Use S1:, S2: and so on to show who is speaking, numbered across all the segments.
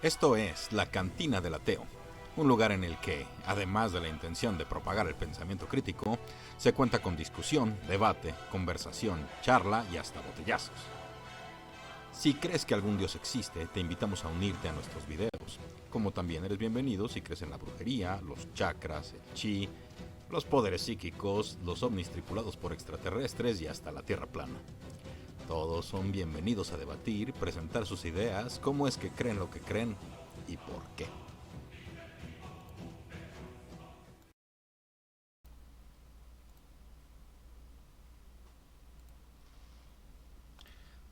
S1: Esto es La Cantina del Ateo, un lugar en el que, además de la intención de propagar el pensamiento crítico, se cuenta con discusión, debate, conversación, charla y hasta botellazos. Si crees que algún dios existe, te invitamos a unirte a nuestros videos, como también eres bienvenido si crees en la brujería, los chakras, el chi, los poderes psíquicos, los ovnis tripulados por extraterrestres y hasta la Tierra plana. Todos son bienvenidos a debatir, presentar sus ideas, cómo es que creen lo que creen y por qué.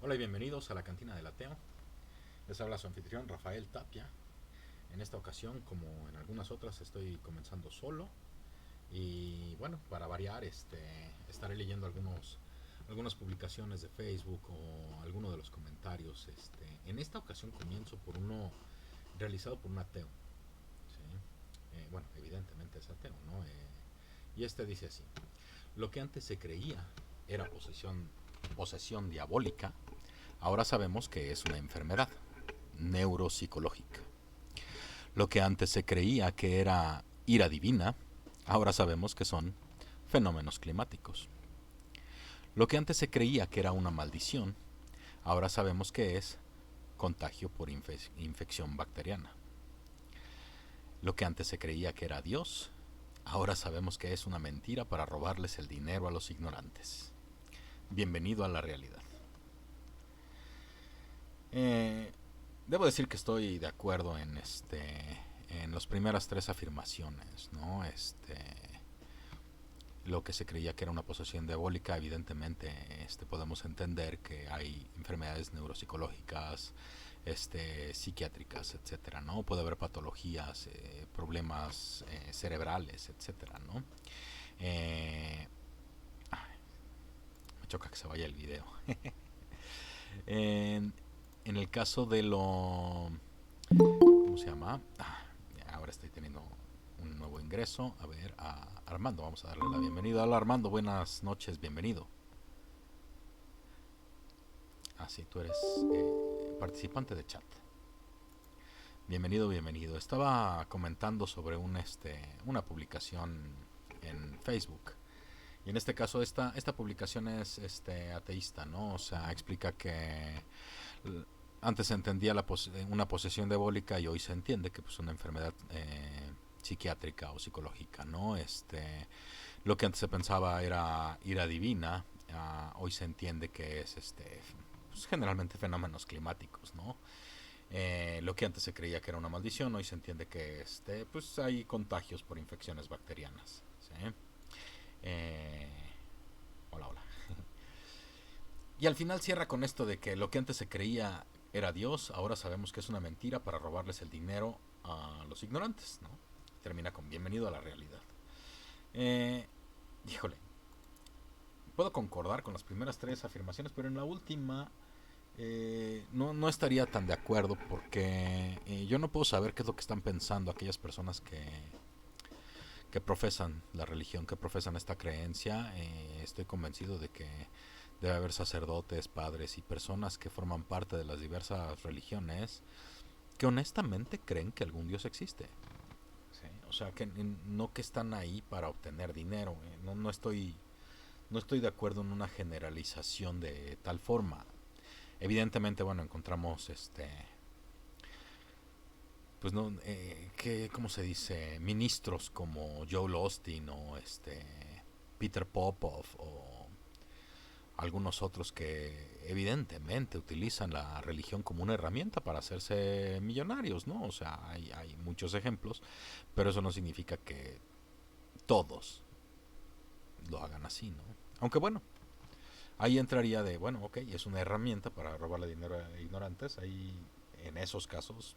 S1: Hola y bienvenidos a la Cantina del Ateo. Les habla su anfitrión Rafael Tapia. En esta ocasión, como en algunas otras, estoy comenzando solo. Y bueno, para variar, estaré leyendo algunas publicaciones de Facebook o algunos de los comentarios. En esta ocasión comienzo por uno realizado por un ateo. ¿Sí? Bueno, evidentemente es ateo, ¿no? Y dice así: lo que antes se creía era posesión diabólica, ahora sabemos que es una enfermedad neuropsicológica. Lo que antes se creía que era ira divina, ahora sabemos que son fenómenos climáticos. Lo que antes se creía que era una maldición, ahora sabemos que es contagio por infección bacteriana. Lo que antes se creía que era Dios, ahora sabemos que es una mentira para robarles el dinero a los ignorantes. Bienvenido a la realidad. Debo decir que estoy de acuerdo en las primeras tres afirmaciones, ¿no? Lo que se creía que era una posesión diabólica, evidentemente, podemos entender que hay enfermedades neuropsicológicas, psiquiátricas, etcétera, ¿no? Puede haber patologías, problemas cerebrales, etcétera, ¿no? Eh, Me choca que se vaya el video. en, en el caso de lo... ¿Cómo se llama? Ahora estoy teniendo un nuevo ingreso. A ver, a Armando, vamos a darle la bienvenida. Hola Armando, buenas noches, bienvenido. Sí, tú eres participante de chat. Bienvenido, bienvenido. Estaba comentando sobre una publicación en Facebook. Y en este caso esta publicación es ateísta, ¿no? O sea, explica que antes se entendía una posesión diabólica y hoy se entiende que es pues, una enfermedad psiquiátrica o psicológica, ¿no? Lo que antes se pensaba era ira divina, hoy se entiende que es pues, generalmente fenómenos climáticos, ¿no? Lo que antes se creía que era una maldición, hoy se entiende que pues hay contagios por infecciones bacterianas, ¿sí? Eh, Hola, hola. Y al final cierra con esto de que lo que antes se creía era Dios, ahora sabemos que es una mentira para robarles el dinero a los ignorantes, ¿no? Termina con bienvenido a la realidad. Eh, Híjole, puedo concordar con las primeras tres afirmaciones, pero en la última no estaría tan de acuerdo porque yo no puedo saber qué es lo que están pensando aquellas personas que profesan la religión, que profesan esta creencia. Estoy convencido de que debe haber sacerdotes, padres y personas que forman parte de las diversas religiones que honestamente creen que algún Dios existe. ¿Sí? O sea, que no que están ahí para obtener dinero. No estoy de acuerdo en una generalización de tal forma. Evidentemente, bueno, encontramos pues no, ¿cómo se dice? Ministros como Joel Austin o Peter Popoff o algunos otros que evidentemente utilizan la religión como una herramienta para hacerse millonarios, ¿no? O sea, hay muchos ejemplos, pero eso no significa que todos lo hagan así, ¿no? Aunque bueno, ahí entraría de, bueno, ok, es una herramienta para robarle dinero a ignorantes, ahí en esos casos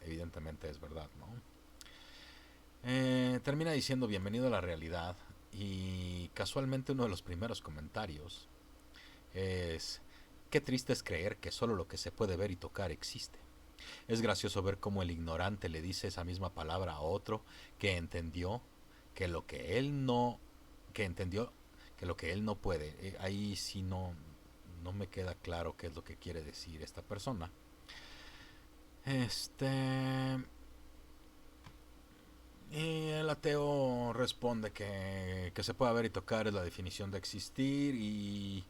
S1: evidentemente es verdad, ¿no? Termina diciendo bienvenido a la realidad y casualmente uno de los primeros comentarios es: qué triste es creer que solo lo que se puede ver y tocar existe. Es gracioso ver cómo el ignorante le dice esa misma palabra a otro que entendió que lo que él no que entendió que lo que él no puede. Ahí sí no me queda claro qué es lo que quiere decir esta persona. Este... Y el ateo responde que se puede ver y tocar es la definición de existir y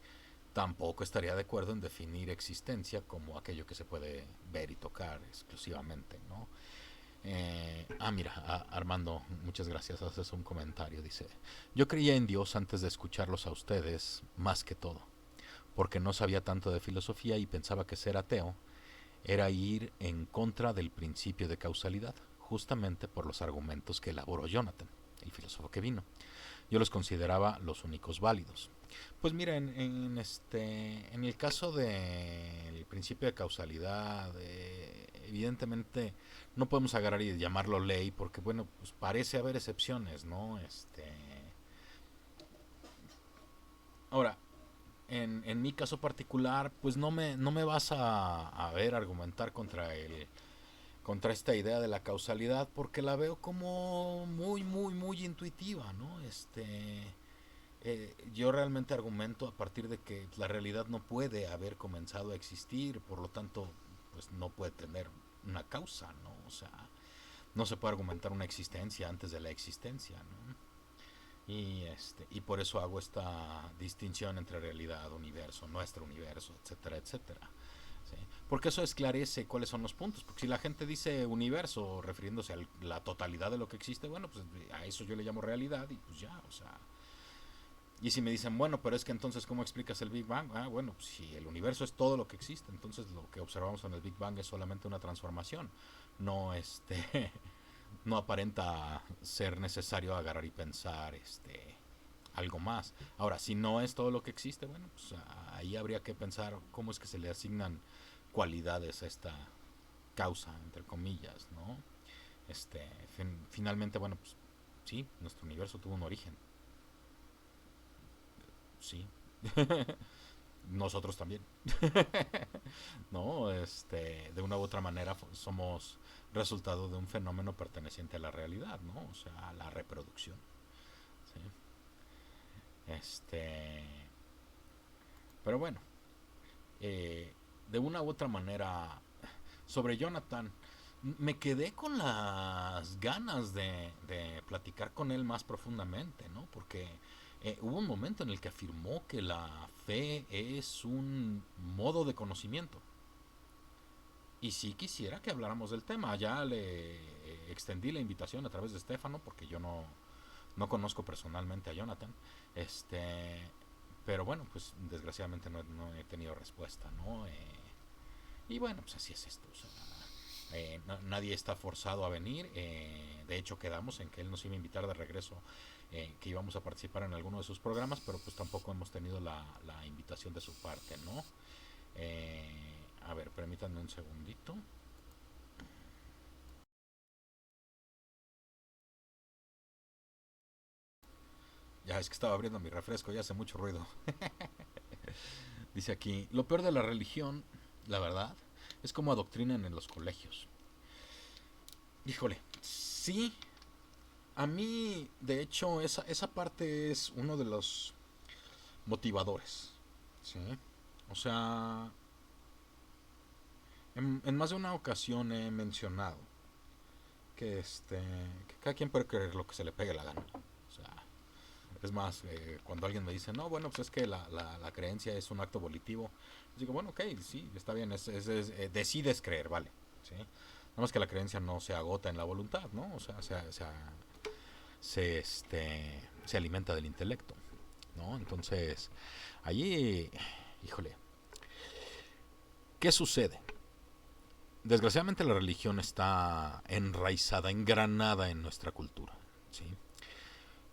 S1: tampoco estaría de acuerdo en definir existencia como aquello que se puede ver y tocar exclusivamente, ¿no? Mira, Armando, muchas gracias, haces un comentario, dice, yo creía en Dios antes de escucharlos a ustedes, más que todo, porque no sabía tanto de filosofía y pensaba que ser ateo era ir en contra del principio de causalidad, justamente por los argumentos que elaboró Jonathan, el filósofo que vino. Yo los consideraba los únicos válidos. Pues mira, en el caso del principio de causalidad, evidentemente no podemos agarrar y llamarlo ley porque, bueno, pues parece haber excepciones, ¿no? Ahora, en mi caso particular, pues no me vas a ver argumentar contra esta idea de la causalidad porque la veo como muy intuitiva, ¿no? Yo realmente argumento a partir de que la realidad no puede haber comenzado a existir, por lo tanto, pues no puede tener una causa, ¿no? O sea, no se puede argumentar una existencia antes de la existencia, ¿no? Y por eso hago esta distinción entre realidad, universo, etcétera, etcétera. ¿Sí? Porque eso esclarece cuáles son los puntos. Porque si la gente dice universo refiriéndose a la totalidad de lo que existe, bueno, pues a eso yo le llamo realidad y pues ya, o sea. Y si me dicen, bueno, pero es que entonces, ¿cómo explicas el Big Bang? Bueno, pues si el universo es todo lo que existe, entonces lo que observamos en el Big Bang es solamente una transformación. No, no aparenta ser necesario agarrar y pensar, algo más. Ahora, si no es todo lo que existe, bueno, pues ahí habría que pensar cómo es que se le asignan cualidades a esta causa, entre comillas, ¿no? Finalmente, bueno, pues sí, nuestro universo tuvo un origen, sí. Nosotros también, ¿no? De una u otra manera somos resultado de un fenómeno perteneciente a la realidad, ¿no? O sea, a la reproducción, ¿sí? Este, pero bueno, de una u otra manera, sobre Jonathan, me quedé con las ganas de platicar con él más profundamente, ¿no? Porque hubo un momento en el que afirmó que la fe es un modo de conocimiento. Y sí quisiera que habláramos del tema. Ya le extendí la invitación a través de Estefano, porque yo no conozco personalmente a Jonathan. Este, pero bueno, pues desgraciadamente no he tenido respuesta, ¿no? Y bueno, pues así es esto. O sea, nadie está forzado a venir. De hecho, quedamos en que él nos iba a invitar de regreso, que íbamos a participar en alguno de sus programas, pero pues tampoco hemos tenido la invitación de su parte, ¿no? A ver, permítanme un segundito. Ya es que estaba abriendo mi refresco, ya hace mucho ruido. Dice aquí, lo peor de la religión, la verdad, es como adoctrinan en los colegios. Híjole, sí, a mí, de hecho, esa parte es uno de los motivadores. ¿Sí? O sea, en más de una ocasión he mencionado que cada quien puede creer lo que se le pegue la gana. O sea, es más, cuando alguien me dice, no, bueno, pues es que la creencia es un acto volitivo, digo, bueno, ok, sí, está bien, decides creer, vale. ¿Sí? Nada más que la creencia no se agota en la voluntad, ¿no? O sea, se alimenta del intelecto, ¿no? Entonces, allí, híjole, ¿qué sucede? Desgraciadamente la religión está enraizada, engranada en nuestra cultura, ¿sí?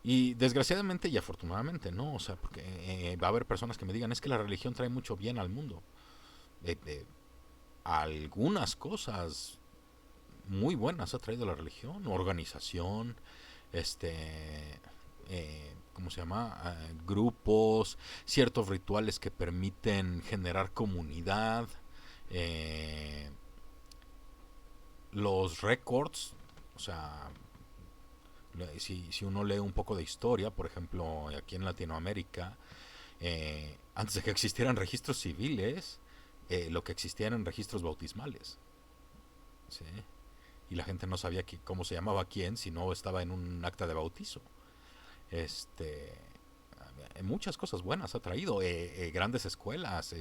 S1: Y desgraciadamente y afortunadamente, ¿no? O sea, porque va a haber personas que me digan, es que la religión trae mucho bien al mundo. Algunas cosas muy buenas ha traído la religión, organización, ¿cómo se llama? Grupos, ciertos rituales que permiten generar comunidad, eh, los récords, o sea, si uno lee un poco de historia, por ejemplo, aquí en Latinoamérica, antes de que existieran registros civiles, lo que existían eran registros bautismales. ¿sí? Y la gente no sabía cómo se llamaba quién si no estaba en un acta de bautizo. Este, muchas cosas buenas ha traído, grandes escuelas,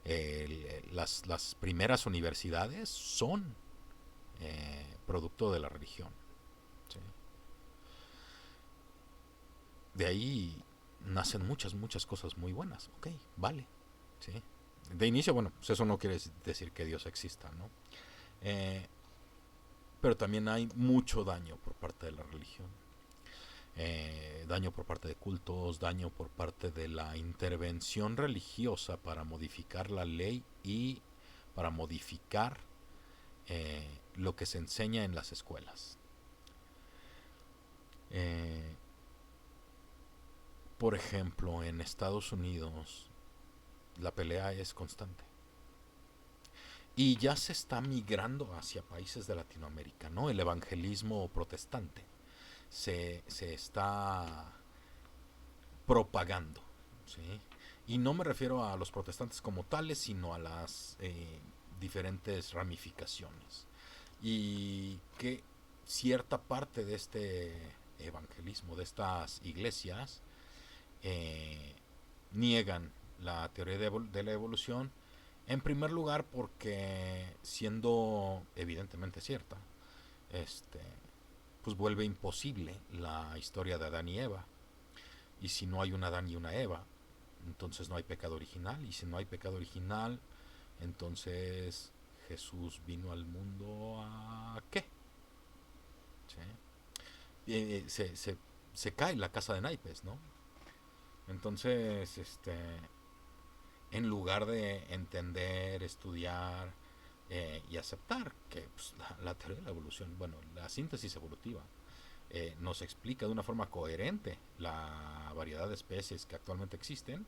S1: las primeras universidades son producto de la religión. ¿Sí? De ahí nacen muchas cosas muy buenas. Ok, vale. ¿Sí? De inicio, bueno, pues eso no quiere decir que Dios exista, ¿no? Eh, pero también hay mucho daño por parte de la religión. Daño por parte de cultos, daño por parte de la intervención religiosa para modificar la ley y para modificar lo que se enseña en las escuelas. Eh, por ejemplo, en Estados Unidos la pelea es constante. Y ya se está migrando hacia países de Latinoamérica, ¿no? El evangelismo protestante se está propagando, ¿sí? Y no me refiero a los protestantes como tales, sino a las diferentes ramificaciones. Y que cierta parte de este evangelismo, de estas iglesias, eh, niegan la teoría de la evolución, en primer lugar porque siendo evidentemente cierta, este, pues vuelve imposible la historia de Adán y Eva. Y si no hay un Adán y una Eva, entonces no hay pecado original. Y si no hay pecado original, entonces Jesús vino al mundo a ¿qué? ¿Sí? Se cae la casa de naipes, ¿no? Entonces, en lugar de entender, estudiar y aceptar que pues, la teoría de la evolución, bueno, la síntesis evolutiva, nos explica de una forma coherente la variedad de especies que actualmente existen,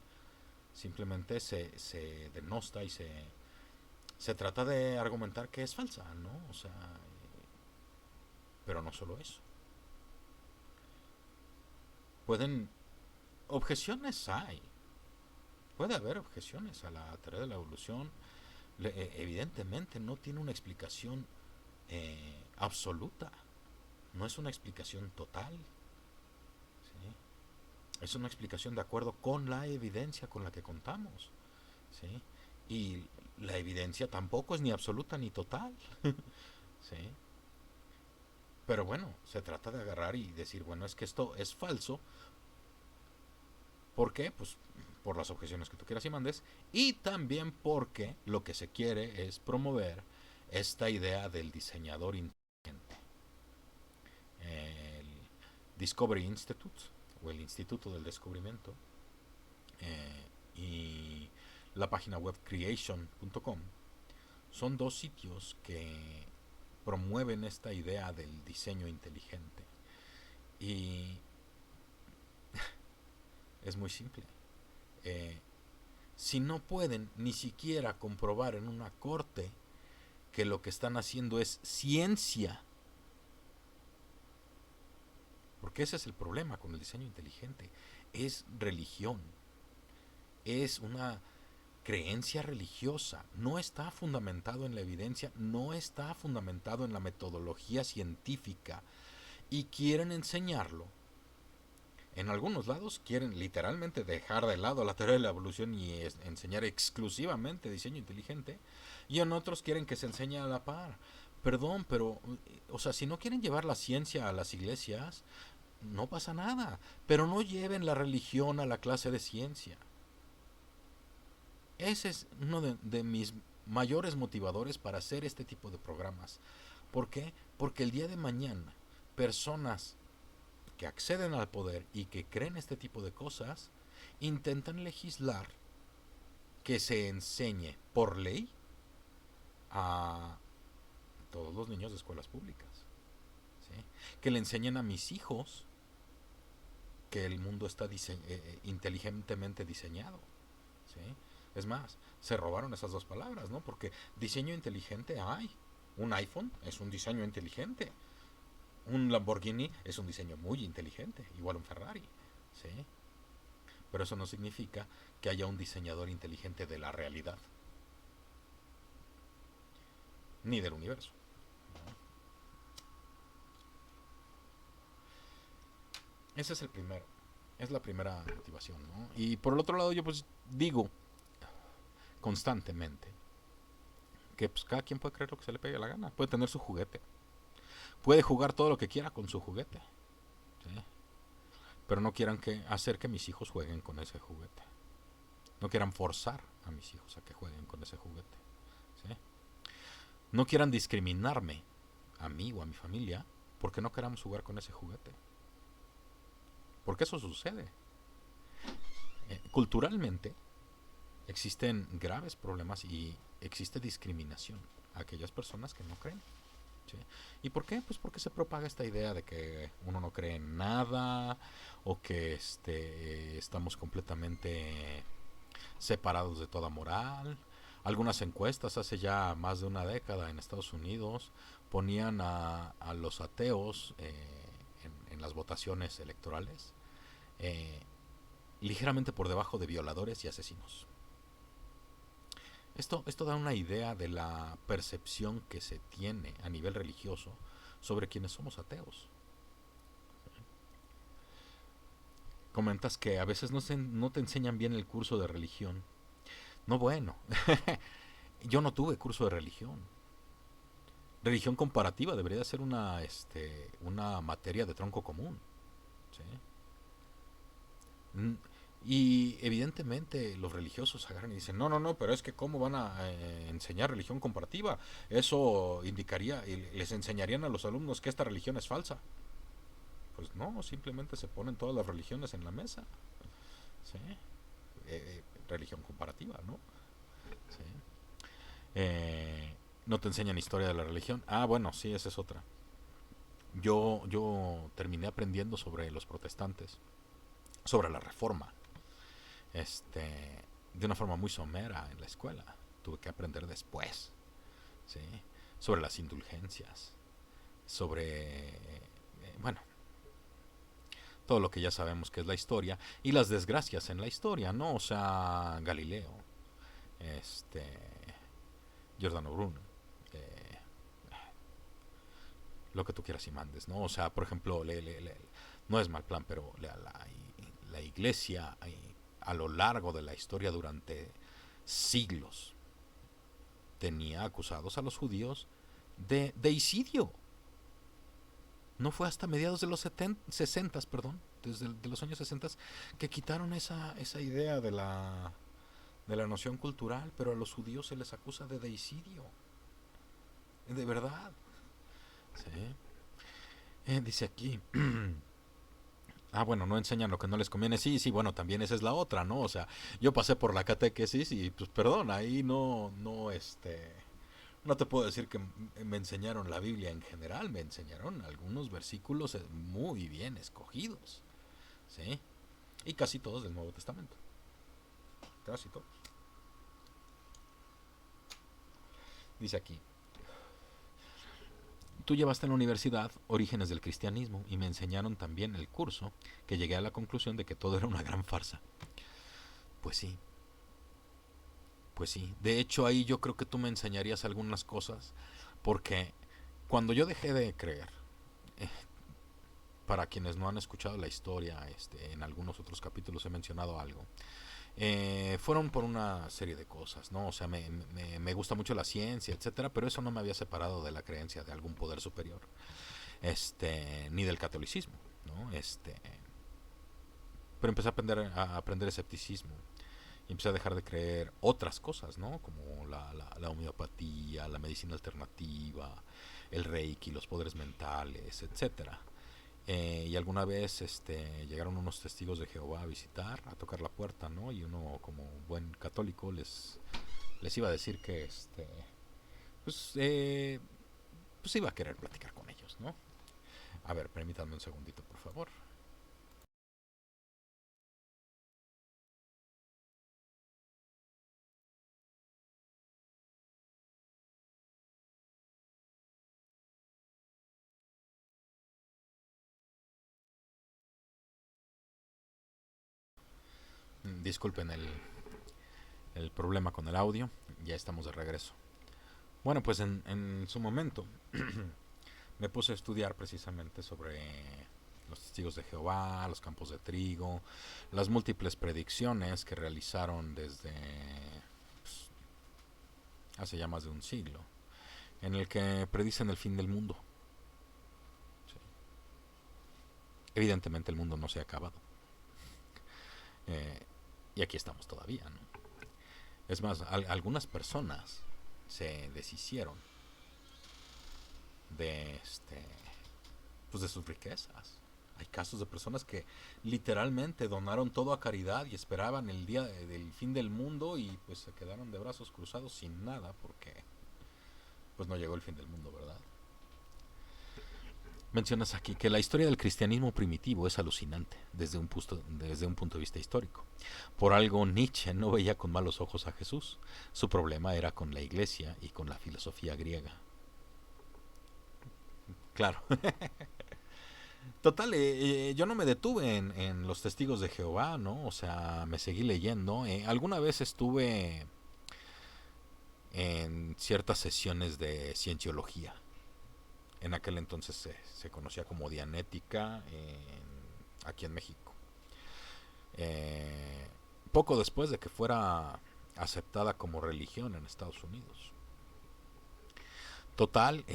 S1: simplemente se denosta y se trata de argumentar que es falsa, ¿no? O sea, pero no solo eso. Pueden, objeciones hay, puede haber objeciones a la teoría de la evolución. Evidentemente no tiene una explicación absoluta, no es una explicación total, ¿sí? Es una explicación de acuerdo con la evidencia con la que contamos, ¿sí? Y la evidencia tampoco es ni absoluta ni total, ¿sí? Pero bueno, se trata de agarrar y decir, bueno, es que esto es falso. ¿Por qué? Pues por las objeciones que tú quieras y mandes. Y también porque lo que se quiere es promover esta idea del diseñador inteligente. El Discovery Institute, o el Instituto del Descubrimiento, y la página web creation.com son dos sitios que promueven esta idea del diseño inteligente. Y es muy simple. Eh, si no pueden ni siquiera comprobar en una corte que lo que están haciendo es ciencia, porque ese es el problema con el diseño inteligente, es religión, es una creencia religiosa, no está fundamentado en la evidencia, no está fundamentado en la metodología científica y quieren enseñarlo. En algunos lados quieren literalmente dejar de lado la teoría de la evolución y enseñar exclusivamente diseño inteligente, y en otros quieren que se enseñe a la par. Perdón, pero, o sea, si no quieren llevar la ciencia a las iglesias, no pasa nada, pero no lleven la religión a la clase de ciencia. Ese es uno de mis mayores motivadores para hacer este tipo de programas. ¿Por qué? Porque el día de mañana, personas que acceden al poder y que creen este tipo de cosas, intentan legislar que se enseñe por ley a todos los niños de escuelas públicas. ¿Sí? Que le enseñen a mis hijos que el mundo está inteligentemente diseñado. ¿Sí? Es más, se robaron esas dos palabras, ¿no? Porque diseño inteligente hay. Un iPhone es un diseño inteligente. Un Lamborghini es un diseño muy inteligente, igual un Ferrari. ¿Sí? Pero eso no significa que haya un diseñador inteligente de la realidad. ni del universo. Ese es el primero. Es la primera motivación, ¿no? Y por el otro lado, yo pues digo constantemente que pues cada quien puede creer lo que se le pegue la gana. Puede tener su juguete. Puede jugar todo lo que quiera con su juguete. ¿Sí? Pero no quieran hacer que mis hijos jueguen con ese juguete. No quieran forzar a mis hijos a que jueguen con ese juguete. ¿Sí? No quieran discriminarme a mí o a mi familia porque no queramos jugar con ese juguete. Porque eso sucede. Culturalmente existen graves problemas y existe discriminación a aquellas personas que no creen. ¿Sí? ¿Y por qué? Pues porque se propaga esta idea de que uno no cree en nada o que estamos completamente separados de toda moral. Algunas encuestas hace ya más de una década en Estados Unidos ponían a los ateos en las votaciones electorales eh, ligeramente por debajo de violadores y asesinos. Esto da una idea de la percepción que se tiene a nivel religioso sobre quienes somos ateos. Comentas que a veces no te enseñan bien el curso de religión. No, bueno, yo no tuve curso de religión. Religión comparativa debería ser una materia de tronco común. ¿Sí? Y evidentemente los religiosos agarran y dicen, no, no, no, pero es que cómo van a enseñar religión comparativa. Eso indicaría, y les enseñarían a los alumnos que esta religión es falsa. Pues no, simplemente se ponen todas las religiones en la mesa. ¿Sí? Religión comparativa, ¿no? ¿Sí? No te enseñan historia de la religión. Ah, bueno, sí, esa es otra. Yo terminé aprendiendo sobre los protestantes, sobre la reforma, de una forma muy somera en la escuela. Tuve que aprender después, ¿sí? Sobre las indulgencias, sobre, bueno, todo lo que ya sabemos que es la historia y las desgracias en la historia, ¿no? O sea, Galileo, este, Giordano Bruno, eh, lo que tú quieras y mandes, ¿no? O sea, por ejemplo, no es mal plan, pero la iglesia a lo largo de la historia durante siglos tenía acusados a los judíos de deicidio. No fue hasta mediados de los 60, perdón, desde de los años 60, que quitaron esa idea de la noción cultural, pero a los judíos se les acusa de deicidio. De verdad. Sí. Dice aquí, bueno, no enseñan lo que no les conviene. Sí, sí, bueno, también esa es la otra, ¿no? O sea, yo pasé por la catequesis y, pues, perdón, ahí no te puedo decir que me enseñaron la Biblia en general, me enseñaron algunos versículos muy bien escogidos, ¿sí? Y casi todos del Nuevo Testamento, casi todos. Dice aquí, tú llevaste en la universidad Orígenes del Cristianismo y me enseñaron también el curso que llegué a la conclusión de que todo era una gran farsa. Pues sí, pues sí. De hecho, ahí yo creo que tú me enseñarías algunas cosas, porque cuando yo dejé de creer, eh, para quienes no han escuchado la historia, en algunos otros capítulos he mencionado algo. Fueron por una serie de cosas, ¿no? O sea, me gusta mucho la ciencia, etcétera, pero eso no me había separado de la creencia de algún poder superior, ni del catolicismo, ¿no? Pero empecé a aprender escepticismo y empecé a dejar de creer otras cosas, ¿no? Como la homeopatía, la medicina alternativa, el reiki, los poderes mentales, etcétera. Y alguna vez llegaron unos testigos de Jehová a visitar, a tocar la puerta, ¿no? Y uno, como buen católico, les iba a decir que pues, pues iba a querer platicar con ellos, ¿no? A ver, permítanme un segundito, por favor. Disculpen el problema con el audio, ya estamos de regreso. Bueno, pues en su momento me puse a estudiar precisamente sobre los testigos de Jehová, los campos de trigo, las múltiples predicciones que realizaron desde pues, hace ya más de un siglo, en el que predicen el fin del mundo. Sí. Evidentemente el mundo no se ha acabado. Eh, y aquí estamos todavía, ¿no? Es más, algunas personas se deshicieron de pues de sus riquezas. Hay casos de personas que literalmente donaron todo a caridad y esperaban el día del fin del mundo y pues se quedaron de brazos cruzados sin nada porque pues no llegó el fin del mundo, ¿verdad? Mencionas aquí que la historia del cristianismo primitivo es alucinante desde un punto de vista histórico. Por algo Nietzsche no veía con malos ojos a Jesús. Su problema era con la iglesia y con la filosofía griega. Claro. Total, yo no me detuve en los testigos de Jehová, ¿no? O sea, me seguí leyendo. Alguna vez estuve en ciertas sesiones de cienciología. En aquel entonces se conocía como Dianética aquí en México. Eh, Poco después de que fuera aceptada como religión en Estados Unidos. Total,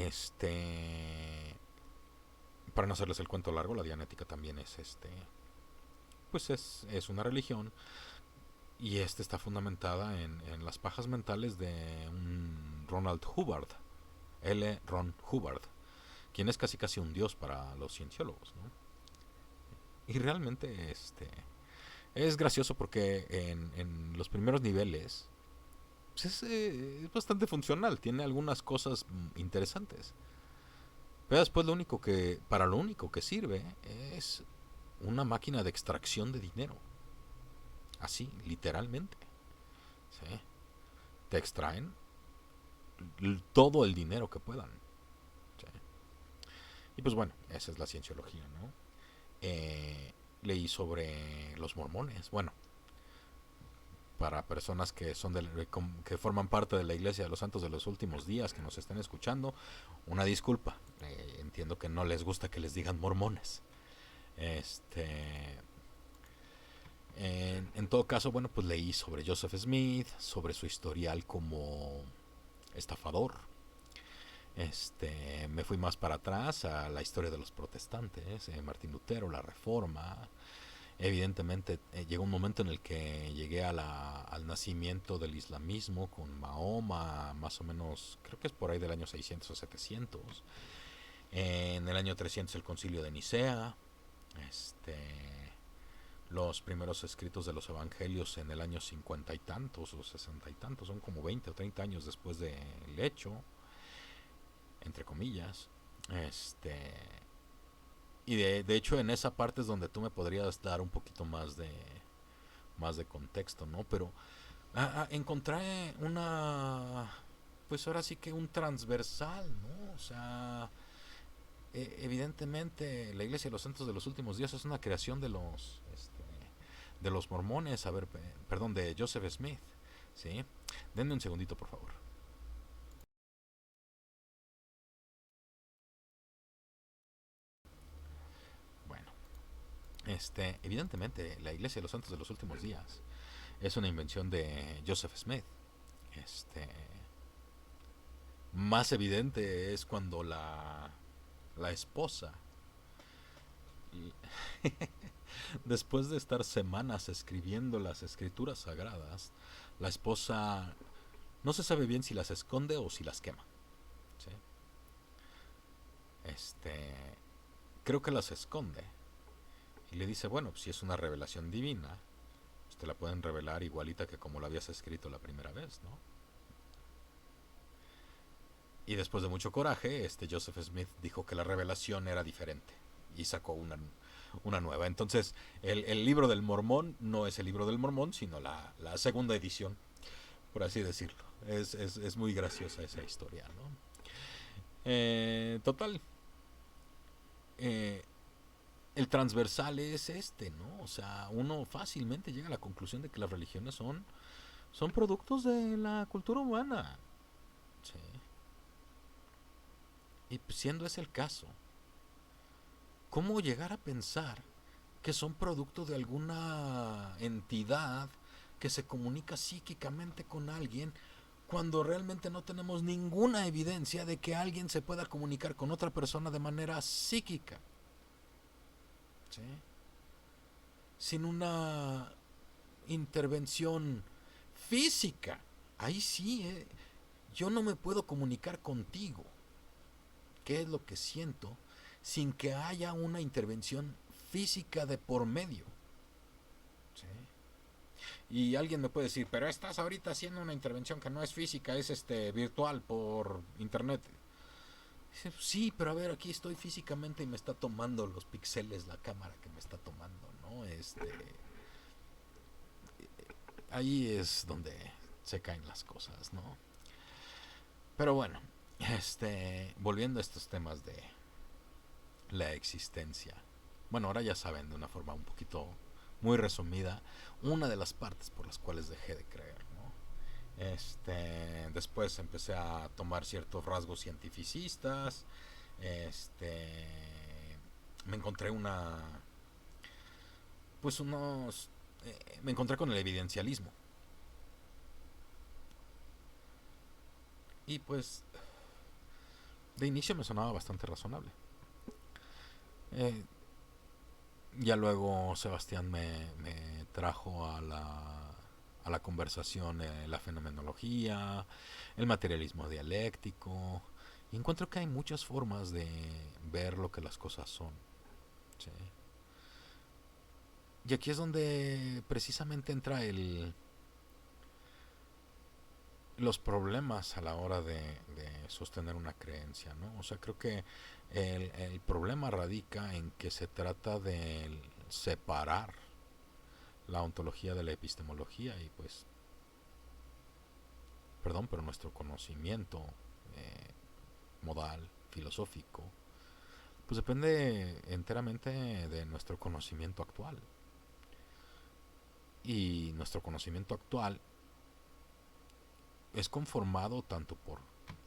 S1: para no hacerles el cuento largo, la Dianética también es pues es una religión y está fundamentada en las pajas mentales de un Ronald Hubbard, L. Ron Hubbard, quien es casi un dios para los cienciólogos, ¿no? Y realmente es gracioso porque en los primeros niveles pues es bastante funcional, tiene algunas cosas interesantes. Pero después para lo único que sirve es una máquina de extracción de dinero. Así, literalmente. ¿Sí? Te extraen todo el dinero que puedan. ¿Sí? Y pues bueno, esa es la cienciología, ¿no? Leí sobre los mormones. Bueno, para personas que forman parte de la Iglesia de los Santos de los Últimos Días, que nos estén escuchando, una disculpa. Entiendo que no les gusta que les digan mormones. Este, en todo caso, bueno, pues leí sobre Joseph Smith, sobre su historial como estafador. Me fui más para atrás a la historia de los protestantes, Martín Lutero, la Reforma. Evidentemente llegó un momento en el que llegué al nacimiento del islamismo con Mahoma, más o menos, creo que es por ahí del año 600 o 700. En el año 300 el concilio de Nicea. Este, los primeros escritos de los evangelios en el año 50 y tantos o 60 y tantos, son como 20 o 30 años después del hecho, entre comillas. Este, y de hecho en esa parte es donde tú me podrías dar un poquito más de contexto, ¿no? Pero encontré pues ahora sí que un transversal, ¿no? O sea, evidentemente la Iglesia de los Santos de los Últimos Días es una creación de los mormones, perdón, de Joseph Smith, ¿sí? Denme un segundito, por favor. Bueno, evidentemente la Iglesia de los Santos de los Últimos Días es una invención de Joseph Smith. Este, Más evidente es cuando la esposa, después de estar semanas escribiendo las escrituras sagradas, la esposa no se sabe bien si las esconde o si las quema. ¿Sí? Creo que las esconde y le dice, bueno, si es una revelación divina, pues te la pueden revelar igualita que como la habías escrito la primera vez, ¿no? Y después de mucho coraje, Joseph Smith dijo que la revelación era diferente y sacó una nueva. Entonces, el libro del Mormón no es el libro del Mormón, sino la segunda edición, por así decirlo. Es muy graciosa esa historia, ¿no? Total, eh, el transversal es ¿no? O sea, uno fácilmente llega a la conclusión de que las religiones son productos de la cultura humana. Sí. Y pues, siendo ese el caso, ¿cómo llegar a pensar que son producto de alguna entidad que se comunica psíquicamente con alguien cuando realmente no tenemos ninguna evidencia de que alguien se pueda comunicar con otra persona de manera psíquica? ¿Sí? Sin una intervención física. Ahí sí, yo no me puedo comunicar contigo. ¿Qué es lo que siento? Sin que haya una intervención física de por medio. ¿Sí? Y alguien me puede decir, pero estás ahorita haciendo una intervención que no es física, es virtual por internet. Sí, pero a ver, aquí estoy físicamente y me está tomando los píxeles la cámara que me está tomando, ¿no? Ahí es donde se caen las cosas, ¿no? Pero bueno, volviendo a estos temas de la existencia. Bueno, ahora ya saben de una forma un poquito muy resumida una de las partes por las cuales dejé de creer, ¿no? Después empecé a tomar ciertos rasgos cientificistas. Este, me encontré pues unos, me encontré con el evidencialismo y pues de inicio me sonaba bastante razonable. Eh, ya luego Sebastián me trajo a la conversación la fenomenología, el materialismo dialéctico, y encuentro que hay muchas formas de ver lo que las cosas son. ¿Sí? Y aquí es donde precisamente entra los problemas a la hora de sostener una creencia, ¿no? O sea, creo que el problema radica en que se trata de separar la ontología de la epistemología y pues, perdón, pero nuestro conocimiento modal, filosófico, pues depende enteramente de nuestro conocimiento actual. Y nuestro conocimiento actual es conformado tanto por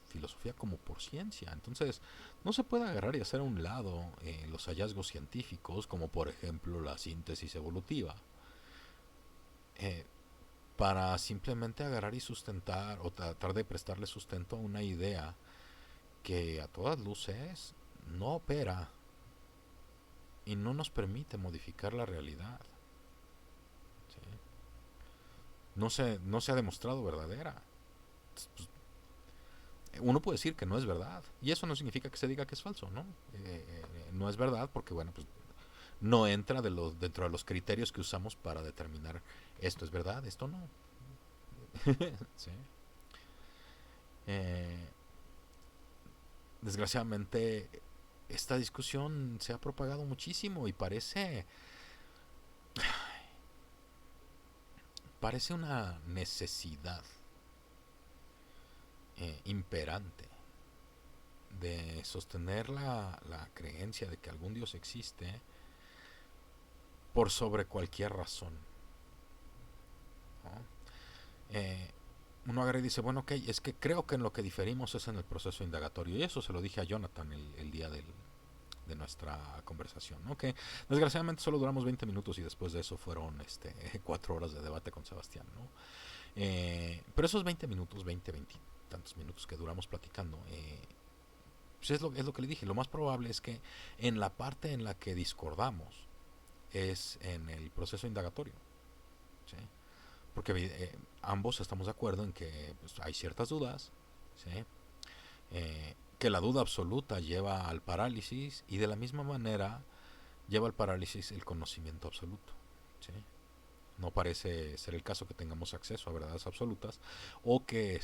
S1: filosofía como por ciencia. Entonces, no se puede agarrar y hacer a un lado los hallazgos científicos, como por ejemplo la síntesis evolutiva, eh, para simplemente agarrar y sustentar o tratar de prestarle sustento a una idea que a todas luces no opera y no nos permite modificar la realidad. ¿Sí? No se ha demostrado verdadera. Pues, uno puede decir que no es verdad y eso no significa que se diga que es falso, ¿no? No es verdad porque, bueno, pues no entra dentro de los criterios que usamos para determinar esto es verdad, esto no. ¿Sí? Eh, Desgraciadamente, esta discusión se ha propagado muchísimo y parece una necesidad imperante de sostener la creencia de que algún Dios existe por sobre cualquier razón, ¿no? Uno agarra y dice, bueno, ok, es que creo que en lo que diferimos es en el proceso indagatorio. Y eso se lo dije a Jonathan el día de nuestra conversación, ¿no? Que desgraciadamente solo duramos 20 minutos y después de eso fueron 4 horas de debate con Sebastián, ¿no? Pero esos 20 minutos, 20 tantos minutos que duramos platicando, pues es lo que le dije. Lo más probable es que en la parte en la que discordamos es en el proceso indagatorio. ¿Sí? Porque ambos estamos de acuerdo en que pues, hay ciertas dudas, ¿sí? Que la duda absoluta lleva al parálisis y de la misma manera lleva al parálisis el conocimiento absoluto. ¿Sí? No parece ser el caso que tengamos acceso a verdades absolutas o que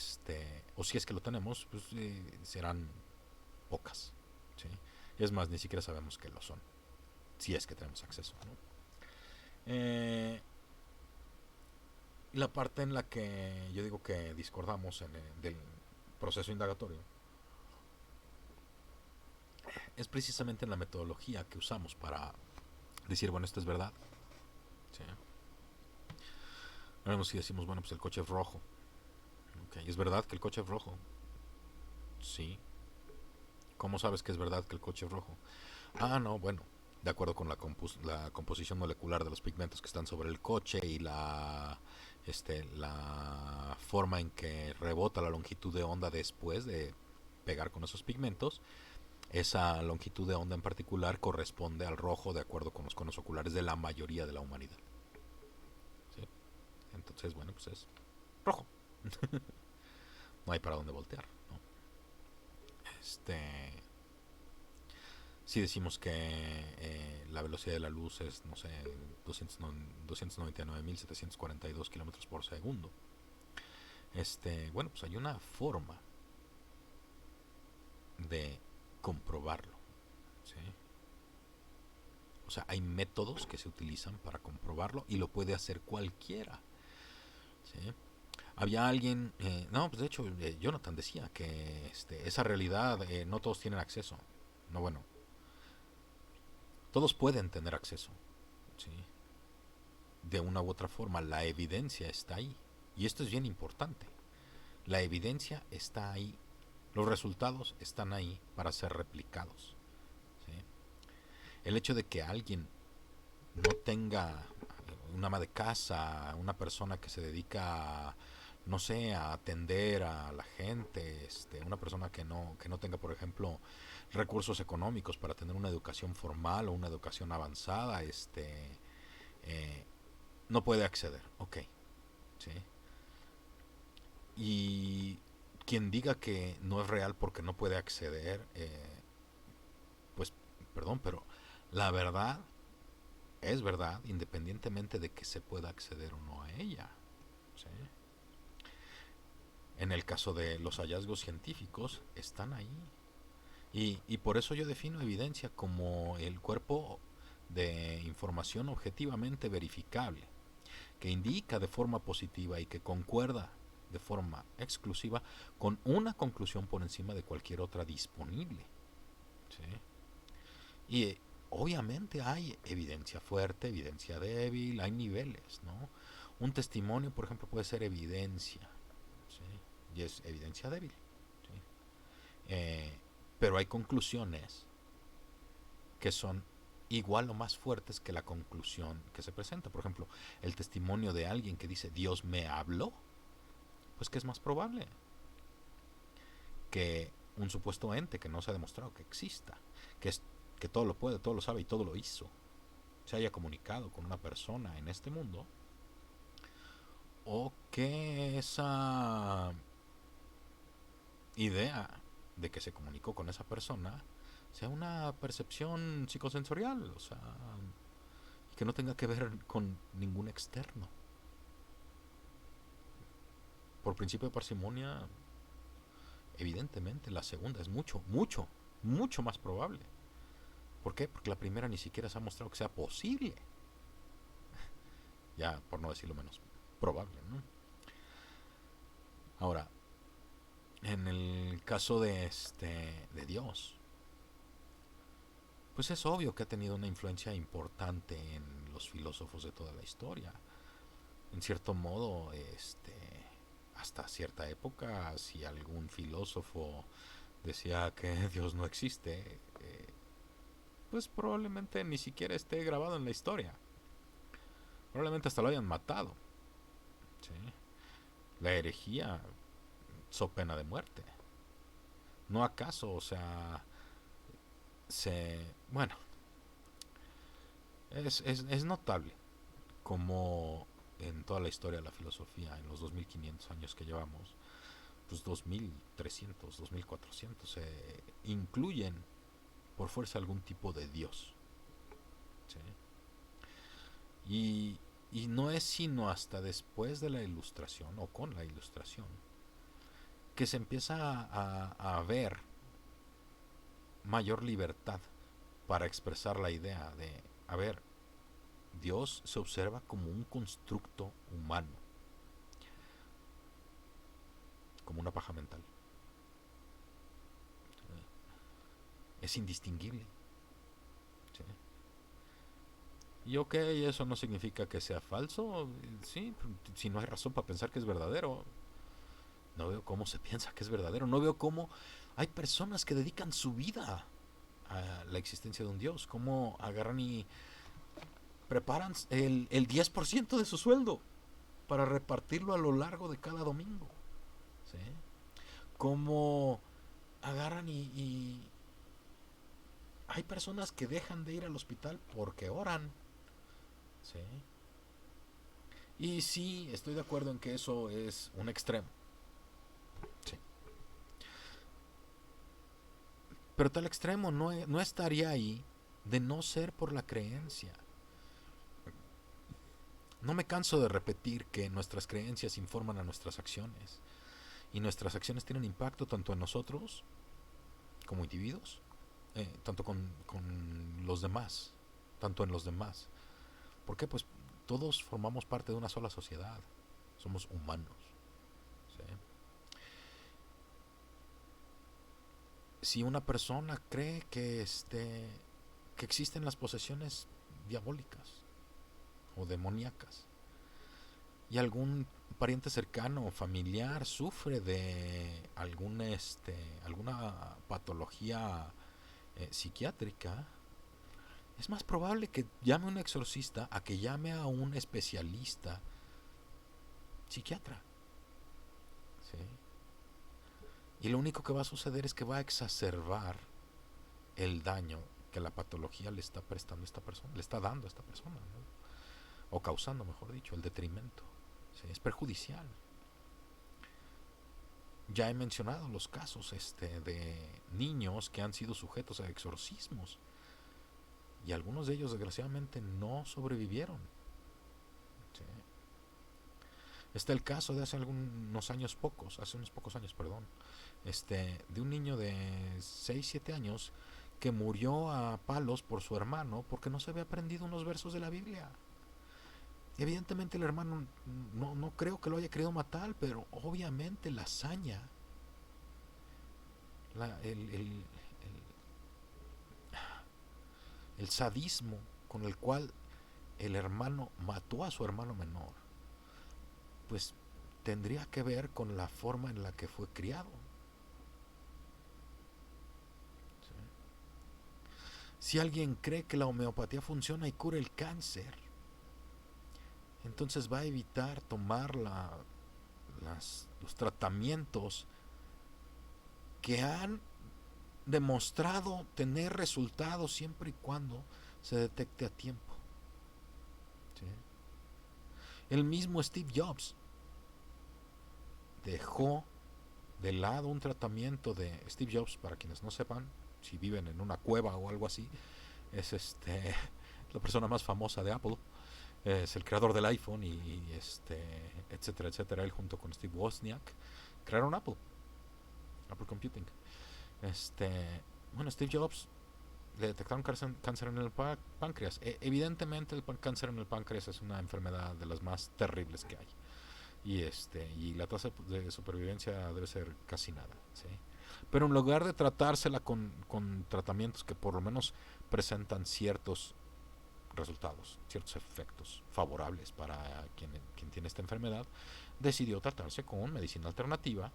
S1: o si es que lo tenemos, pues serán pocas. ¿Sí? Es más, ni siquiera sabemos que lo son, si es que tenemos acceso, ¿no? La parte en la que yo digo que discordamos del proceso indagatorio es precisamente en la metodología que usamos para decir, bueno, esto es verdad. ¿Sí? No vemos si decimos, bueno, pues el coche es rojo. Okay. ¿Es verdad que el coche es rojo? Sí. ¿Cómo sabes que es verdad que el coche es rojo? Ah, no, bueno, de acuerdo con la composición molecular de los pigmentos que están sobre el coche y la forma en que rebota la longitud de onda después de pegar con esos pigmentos, esa longitud de onda en particular corresponde al rojo de acuerdo con los conos oculares de la mayoría de la humanidad. ¿Sí? Entonces, bueno, pues es rojo. No hay para dónde voltear, ¿no? Este, si decimos que la velocidad de la luz es, no sé, 299.742 kilómetros por segundo, bueno, pues hay una forma de comprobarlo, ¿sí? O sea, hay métodos que se utilizan para comprobarlo y lo puede hacer cualquiera, ¿sí? Había alguien, no, pues de hecho, Jonathan decía que esa realidad no todos tienen acceso. No, bueno, todos pueden tener acceso, ¿sí? De una u otra forma, la evidencia está ahí. Y esto es bien importante. La evidencia está ahí. Los resultados están ahí para ser replicados, ¿sí? El hecho de que alguien no tenga una ama de casa, una persona que se dedica a, no sé, a atender a la gente, una persona que no tenga, por ejemplo, recursos económicos para tener una educación formal o una educación avanzada, eh, no puede acceder, ok, ¿sí? Y quien diga que no es real porque no puede acceder, pues, perdón, pero la verdad es verdad independientemente de que se pueda acceder o no a ella, ¿sí? En el caso de los hallazgos científicos, están ahí. Y por eso yo defino evidencia como el cuerpo de información objetivamente verificable, que indica de forma positiva y que concuerda de forma exclusiva con una conclusión por encima de cualquier otra disponible, ¿sí? Y obviamente hay evidencia fuerte, evidencia débil, hay niveles, ¿no? Un testimonio, por ejemplo, puede ser evidencia, ¿sí? Y es evidencia débil, ¿sí? Eh, pero hay conclusiones que son igual o más fuertes que la conclusión que se presenta. Por ejemplo, el testimonio de alguien que dice Dios me habló, pues que es más probable que un supuesto ente que no se ha demostrado que exista, que, es, que todo lo puede, todo lo sabe y todo lo hizo, se haya comunicado con una persona en este mundo, o que esa idea de que se comunicó con esa persona sea una percepción psicosensorial, o sea, que no tenga que ver con ningún externo. Por principio de parsimonia, evidentemente la segunda es mucho, mucho, mucho más probable. ¿Por qué? Porque la primera ni siquiera se ha mostrado que sea posible. Ya, por no decirlo menos probable, ¿no? Ahora, en el caso de Dios, pues es obvio que ha tenido una influencia importante en los filósofos de toda la historia. En cierto modo, hasta cierta época, si algún filósofo decía que Dios no existe, pues probablemente ni siquiera esté grabado en la historia. Probablemente hasta lo hayan matado, ¿sí? La herejía so pena de muerte. ¿No acaso? O sea, bueno, es notable como en toda la historia de la filosofía, en los 2500 años que llevamos, pues 2300, 2400, incluyen por fuerza algún tipo de Dios, ¿sí? Y, y no es sino hasta después de la ilustración o con la ilustración que se empieza a ver mayor libertad para expresar la idea de, a ver, Dios se observa como un constructo humano, como una paja mental. Es indistinguible, ¿sí? Y ok, eso no significa que sea falso, sí, si no hay razón para pensar que es verdadero, no veo cómo se piensa que es verdadero, no veo cómo Hay personas que dedican su vida a la existencia de un Dios. ¿Cómo agarran y preparan el 10% de su sueldo para repartirlo a lo largo de cada domingo? ¿Sí? ¿Cómo agarran y hay personas que dejan de ir al hospital porque oran? ¿Sí? Y sí, estoy de acuerdo en que eso es un extremo. Sí. Pero tal extremo no estaría ahí de no ser por la creencia. No me canso de repetir que nuestras creencias informan a nuestras acciones. Y nuestras acciones tienen impacto tanto en nosotros como individuos, tanto con los demás, tanto en los demás. ¿Por qué? Pues todos formamos parte de una sola sociedad. Somos humanos. ¿Sí? Si una persona cree que existen las posesiones diabólicas o demoníacas y algún pariente cercano o familiar sufre de alguna patología psiquiátrica, es más probable que llame a un exorcista a que llame a un especialista psiquiatra. ¿Sí? Y lo único que va a suceder es que va a exacerbar el daño que la patología le está prestando a esta persona, le está dando a esta persona, ¿no? O causando, mejor dicho, el detrimento. ¿Sí? Es perjudicial. Ya he mencionado los casos de niños que han sido sujetos a exorcismos y algunos de ellos desgraciadamente no sobrevivieron. ¿Sí? Está el caso de hace hace unos pocos años, perdón, de un niño de 6 7 años que murió a palos por su hermano porque no se había aprendido unos versos de la Biblia. Evidentemente el hermano no creo que lo haya querido matar, pero obviamente la hazaña, la, el sadismo con el cual el hermano mató a su hermano menor, pues tendría que ver con la forma en la que fue criado. ¿Sí? Si alguien cree que la homeopatía funciona y cura el cáncer, entonces va a evitar tomar los tratamientos que han demostrado tener resultados siempre y cuando se detecte a tiempo. ¿Sí? El mismo Steve Jobs dejó de lado un tratamiento de Steve Jobs, para quienes no sepan, si viven en una cueva o algo así, es la persona más famosa de Apple, es el creador del iPhone y etcétera, etcétera. Él junto con Steve Wozniak crearon Apple Computing. Bueno, Steve Jobs le detectaron cáncer en el páncreas. Evidentemente el cáncer en el páncreas es una enfermedad de las más terribles que hay. Y la tasa de supervivencia debe ser casi nada. ¿Sí? Pero en lugar de tratársela con tratamientos que por lo menos presentan ciertos resultados, ciertos efectos favorables para quien tiene esta enfermedad, decidió tratarse con medicina alternativa.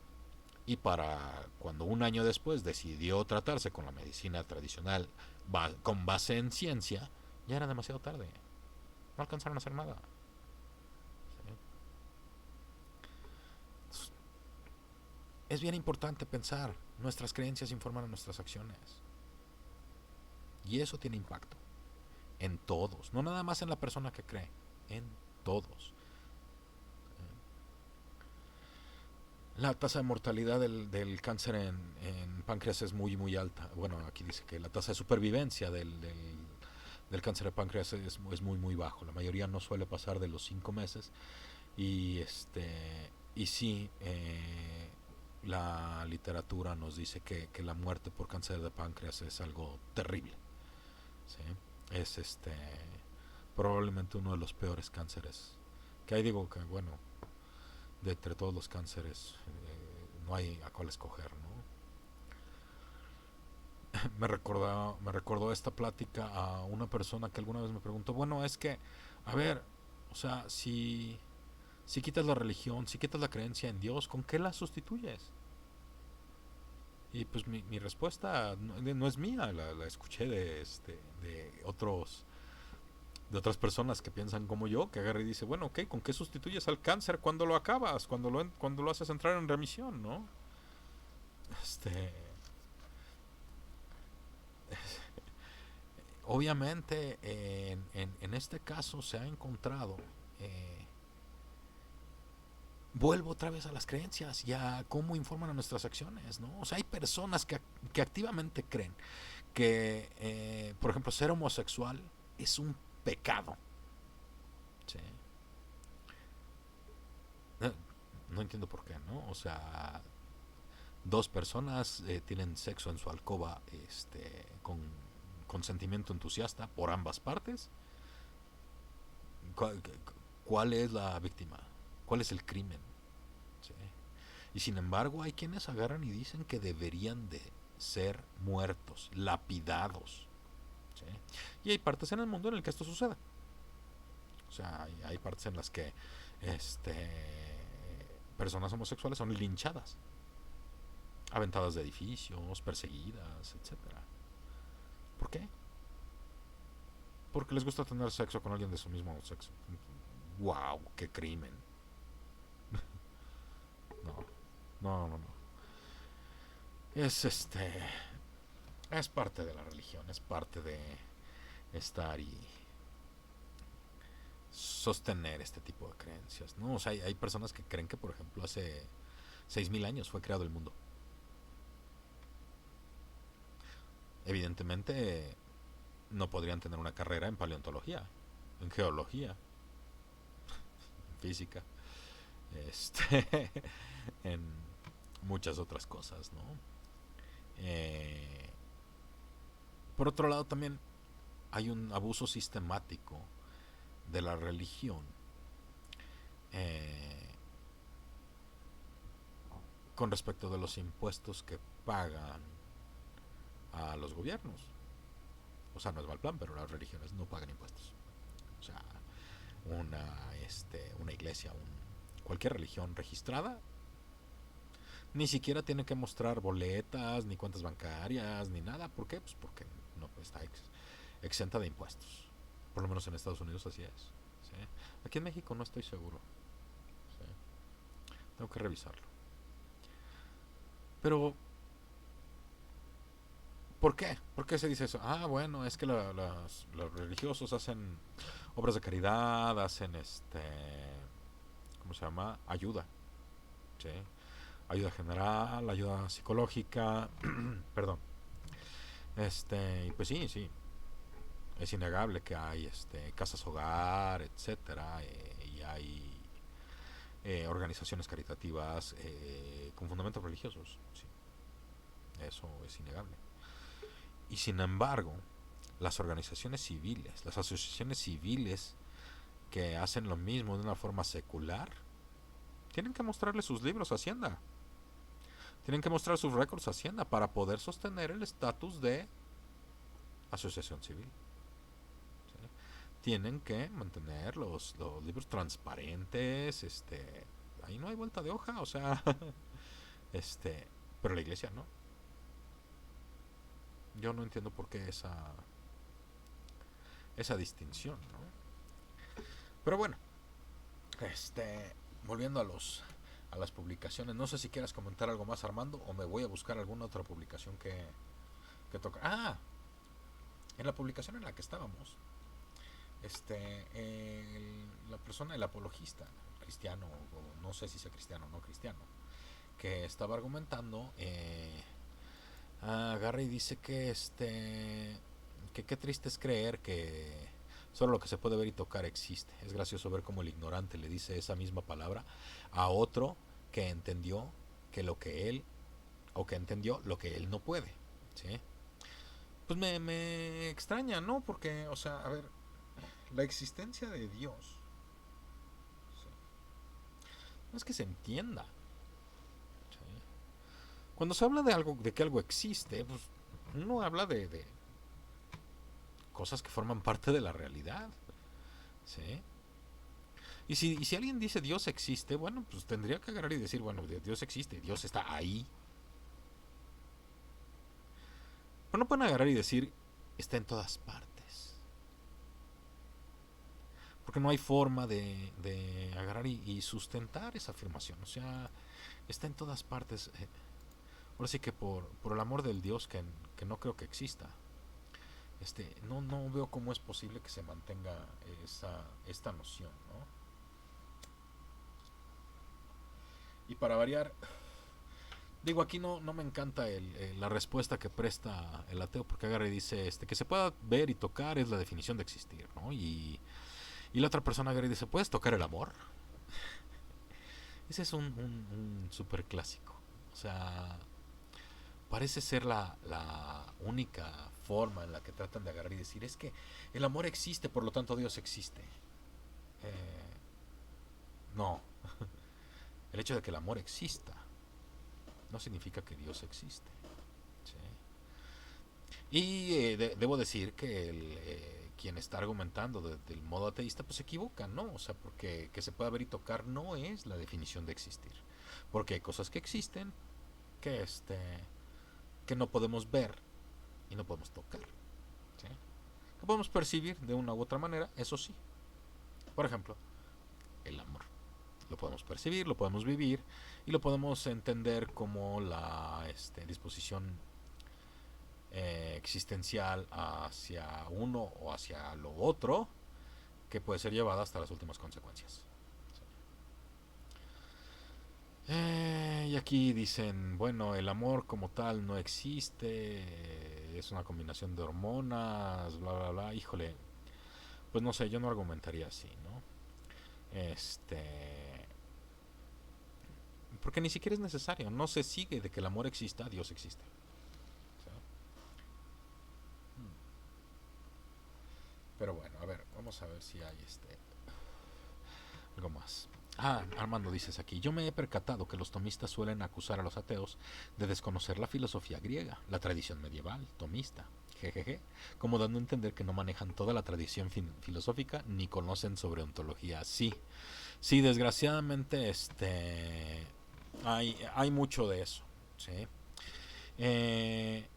S1: Y para cuando un año después decidió tratarse con la medicina tradicional con base en ciencia, ya era demasiado tarde. No alcanzaron a hacer nada. ¿Sí? Es bien importante pensar, nuestras creencias informan a nuestras acciones. Y eso tiene impacto en todos, no nada más en la persona que cree, en todos. La tasa de mortalidad del cáncer en páncreas es muy, muy alta. Bueno, aquí dice que la tasa de supervivencia del cáncer de páncreas es muy, muy bajo. La mayoría no suele pasar de los 5 meses. Y, y sí, la literatura nos dice que la muerte por cáncer de páncreas es algo terrible. ¿Sí? Es probablemente uno de los peores cánceres que hay. Digo que, bueno, de entre todos los cánceres no hay a cuál escoger, ¿no? Me recordó esta plática a una persona que alguna vez me preguntó, bueno, es que, a ver, o sea, si quitas la religión, si quitas la creencia en Dios, ¿con qué la sustituyes? Y pues mi respuesta no es mía, la escuché de otras personas que piensan como yo, que agarra y dice, bueno, ok, ¿con qué sustituyes al cáncer cuando lo acabas? Cuando lo haces entrar en remisión, ¿no? Este, obviamente, en este caso se ha encontrado, eh, vuelvo otra vez a las creencias y a cómo informan a nuestras acciones, ¿no? O sea, hay personas que activamente creen que, por ejemplo, ser homosexual es un pecado. ¿Sí? No, no entiendo por qué, ¿no? O sea, dos personas tienen sexo en su alcoba con consentimiento entusiasta por ambas partes. ¿Cuál, ¿Cuál es la víctima? ¿Cuál es el crimen? ¿Sí? Y sin embargo hay quienes agarran y dicen que deberían de ser muertos, lapidados. ¿Sí? Y hay partes en el mundo en el que esto sucede. O sea, hay partes en las que este, personas homosexuales son linchadas, aventadas de edificios, perseguidas, etcétera. ¿Por qué? Porque les gusta tener sexo con alguien de su mismo sexo. ¡Wow! ¡Qué crimen! No, no. Es es parte de la religión, es parte de estar y sostener este tipo de creencias, ¿no? O sea, hay personas que creen que, por ejemplo, hace 6000 años fue creado el mundo. Evidentemente, no podrían tener una carrera en paleontología, en geología, en física, en muchas otras cosas, ¿no? Eh, por otro lado, también hay un abuso sistemático de la religión eh, con respecto de los impuestos que pagan a los gobiernos. O sea, no es mal plan, pero las religiones no pagan impuestos. O sea, una iglesia, cualquier religión registrada, ni siquiera tiene que mostrar boletas, ni cuentas bancarias, ni nada. ¿Por qué? Pues porque no está exenta de impuestos. Por lo menos en Estados Unidos así es. ¿Sí? Aquí en México no estoy seguro. ¿Sí? Tengo que revisarlo. Pero, ¿por qué? ¿Por qué se dice eso? Ah, bueno, es que los religiosos hacen obras de caridad, hacen ¿cómo se llama? Ayuda. ¿Sí? Ayuda general, ayuda psicológica, perdón. Y pues sí, sí, es innegable que hay casas hogar, etcétera, y hay organizaciones caritativas con fundamentos religiosos. Sí, eso es innegable. Y sin embargo, las organizaciones civiles, las asociaciones civiles que hacen lo mismo de una forma secular, tienen que mostrarle sus libros a Hacienda. Tienen que mostrar sus récords a Hacienda para poder sostener el estatus de asociación civil. ¿Sí? Tienen que mantener los libros transparentes, ahí no hay vuelta de hoja, o sea, pero la iglesia no. Yo no entiendo por qué esa distinción, ¿no? Pero bueno, volviendo a las publicaciones, no sé si quieras comentar algo más, Armando, o me voy a buscar alguna otra publicación que toca. Ah, en la publicación en la que estábamos, la persona, el apologista cristiano, o no sé si sea cristiano o no cristiano, que estaba argumentando, agarra y dice que qué triste es creer que solo lo que se puede ver y tocar existe. Es gracioso ver cómo el ignorante le dice esa misma palabra a otro que entendió que lo que él, o que entendió lo que él no puede. ¿Sí? Pues me extraña, ¿no? Porque, o sea, a ver, la existencia de Dios, ¿sí? No es que se entienda. ¿Sí? Cuando se habla de algo, de que algo existe, pues uno habla de cosas que forman parte de la realidad. ¿Sí? Y si alguien dice Dios existe, bueno, pues tendría que agarrar y decir, bueno, Dios existe, Dios está ahí. Pero no pueden agarrar y decir, está en todas partes. Porque no hay forma de agarrar y sustentar esa afirmación. O sea, está en todas partes. Ahora sí que por el amor del Dios que no creo que exista. No veo cómo es posible que se mantenga esta noción, ¿no? Y para variar, digo, aquí no me encanta la respuesta que presta el ateo, porque agarra y dice que se pueda ver y tocar es la definición de existir, ¿no? Y la otra persona agarra y dice, ¿puedes tocar el amor? Ese es un super clásico. O sea, parece ser la única forma en la que tratan de agarrar y decir, es que el amor existe, por lo tanto Dios existe. No, el hecho de que el amor exista no significa que Dios existe. ¿Sí? Y debo decir que quien está argumentando del modo ateísta pues se equivoca, ¿no? O sea, porque que se pueda ver y tocar no es la definición de existir. Porque hay cosas que existen que, que no podemos ver y no podemos tocar. ¿Sí? Que podemos percibir de una u otra manera, eso sí. Por ejemplo, el amor. Lo podemos percibir, lo podemos vivir y lo podemos entender como la disposición existencial hacia uno o hacia lo otro que puede ser llevada hasta las últimas consecuencias. Y aquí dicen, bueno, el amor como tal no existe, es una combinación de hormonas, bla, bla, bla. Híjole, pues no sé, yo no argumentaría así, ¿no? Porque ni siquiera es necesario, no se sigue de que el amor exista, Dios existe. ¿Sí? Pero bueno, a ver, vamos a ver si hay algo más. Armando dices aquí, yo me he percatado que los tomistas suelen acusar a los ateos de desconocer la filosofía griega, la tradición medieval, tomista, jejeje, como dando a entender que no manejan toda la tradición filosófica ni conocen sobre ontología. Sí, sí, desgraciadamente hay mucho de eso, ¿sí? Eh,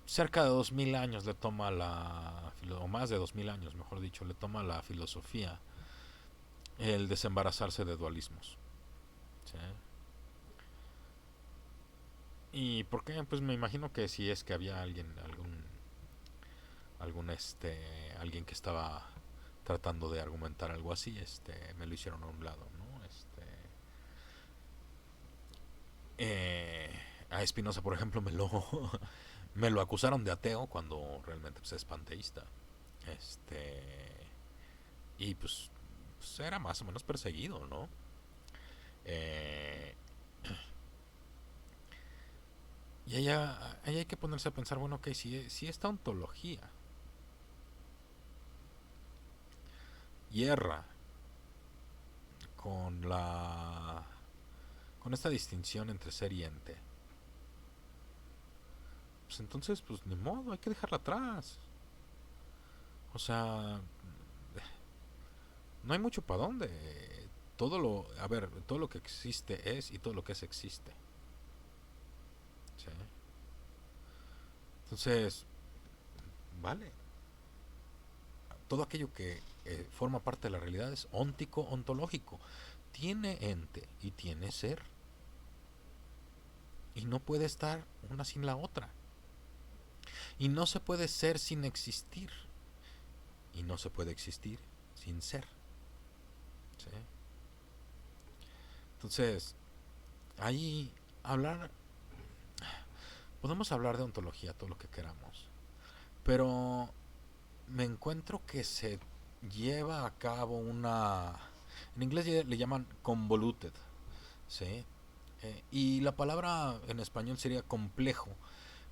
S1: Cerca de 2000 años le toma o más de 2000 años, mejor dicho, le toma la filosofía el desembarazarse de dualismos. ¿Sí? ¿Y por qué? Pues me imagino que si es que había alguien que estaba tratando de argumentar algo así, me lo hicieron a un lado, ¿no? Eh, a Spinoza, por ejemplo, me lo acusaron de ateo cuando realmente pues, es panteísta. Este, y pues era más o menos perseguido, ¿no? Eh, y ahí hay que ponerse a pensar, bueno, ok, si esta ontología hierra con con esta distinción entre ser y ente, pues entonces, pues ni modo, hay que dejarla atrás. O sea, no hay mucho para dónde. Todo lo que existe es y todo lo que es existe. ¿Sí? Entonces, vale, todo aquello que forma parte de la realidad es óntico, ontológico. Tiene ente y tiene ser. Y no puede estar una sin la otra. Y no se puede ser sin existir. Y no se puede existir sin ser. ¿Sí? Entonces, ahí hablar, podemos hablar de ontología todo lo que queramos. Pero me encuentro que se lleva a cabo en inglés le llaman convoluted, ¿sí? Y la palabra en español sería complejo,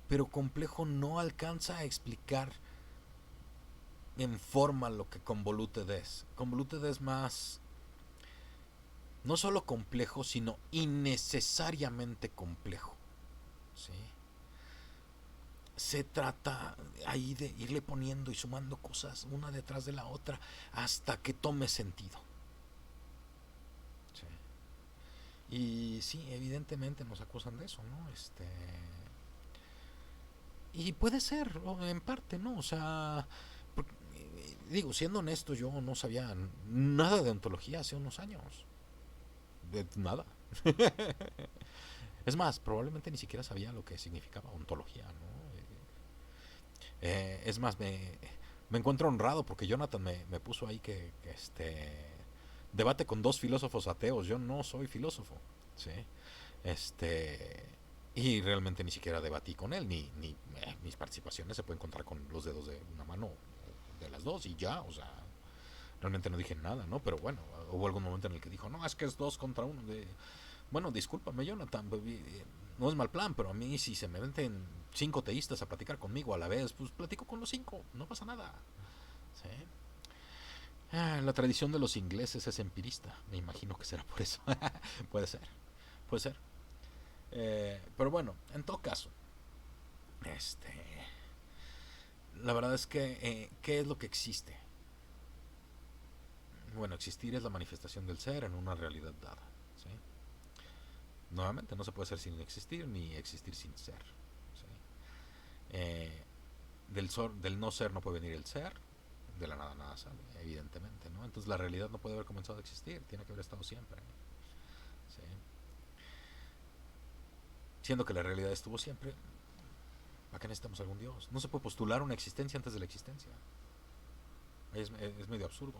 S1: pero complejo no alcanza a explicar en forma lo que convoluted es. Convoluted es más, no solo complejo, sino innecesariamente complejo, ¿sí? Se trata ahí de irle poniendo y sumando cosas una detrás de la otra hasta que tome sentido. Sí. Y sí, evidentemente nos acusan de eso, ¿no? Y puede ser, en parte, ¿no? O sea, digo, siendo honesto, yo no sabía nada de ontología hace unos años. De nada. Es más, probablemente ni siquiera sabía lo que significaba ontología, ¿no? Es más, me encuentro honrado porque Jonathan me puso ahí debate con dos filósofos ateos. Yo no soy filósofo, ¿sí? Este, y realmente ni siquiera debatí con él, ni mis participaciones se pueden contar con los dedos de una mano de las dos y ya, o sea, realmente no dije nada, ¿no? Pero bueno, hubo algún momento en el que dijo, no, es que es dos contra uno. Bueno, discúlpame, Jonathan, no es mal plan, pero a mí si se me meten cinco teístas a platicar conmigo a la vez, pues platico con los cinco, no pasa nada. ¿Sí? La tradición de los ingleses es empirista, me imagino que será por eso. Puede ser, puede ser. Pero bueno, en todo caso, este, la verdad es que, ¿qué es lo que existe? Bueno, existir es la manifestación del ser en una realidad dada. ¿Sí? Nuevamente, no se puede ser sin existir ni existir sin ser. ¿Sí? Eh, del no ser no puede venir el ser, de la nada nada sale, evidentemente, ¿no? Entonces la realidad no puede haber comenzado a existir, tiene que haber estado siempre. ¿Sí? Siendo que la realidad estuvo siempre, ¿para qué necesitamos algún Dios? No se puede postular una existencia antes de la existencia. Es medio absurdo.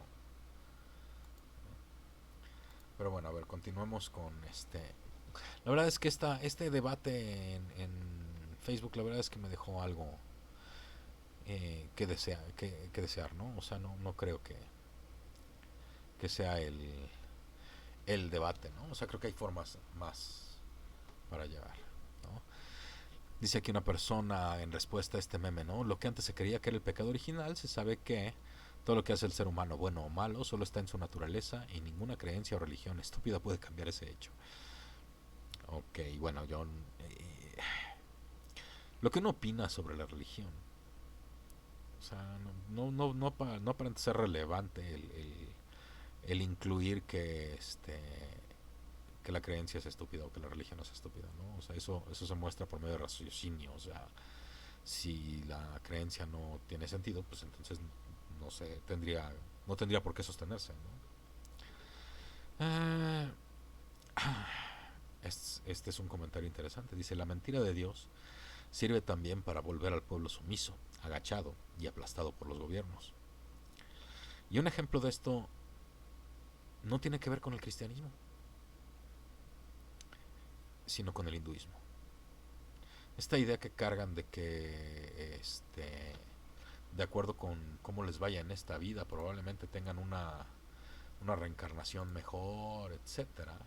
S1: Pero bueno, a ver, continuemos con este. La verdad es que este debate en Facebook, la verdad es que me dejó algo que desear, ¿no? O sea, no creo que sea el debate, ¿no? O sea, creo que hay formas más para llevar, ¿no? Dice aquí una persona en respuesta a este meme, ¿no? Lo que antes se creía que era el pecado original, se sabe que todo lo que hace el ser humano, bueno o malo, solo está en su naturaleza y ninguna creencia o religión estúpida puede cambiar ese hecho. Ok, bueno, yo... lo que uno opina sobre la religión, o sea, no aparenta ser relevante el incluir que la creencia es estúpida o que la religión es estúpida, ¿no? O sea, eso se muestra por medio de raciocinio, o sea, si la creencia no tiene sentido, pues entonces no sé, no tendría por qué sostenerse, ¿no? Ah, este es un comentario interesante. Dice, la mentira de Dios sirve también para volver al pueblo sumiso, agachado y aplastado por los gobiernos. Y un ejemplo de esto no tiene que ver con el cristianismo, sino con el hinduismo. Esta idea que cargan de que, de acuerdo con cómo les vaya en esta vida, probablemente tengan una reencarnación mejor, etcétera.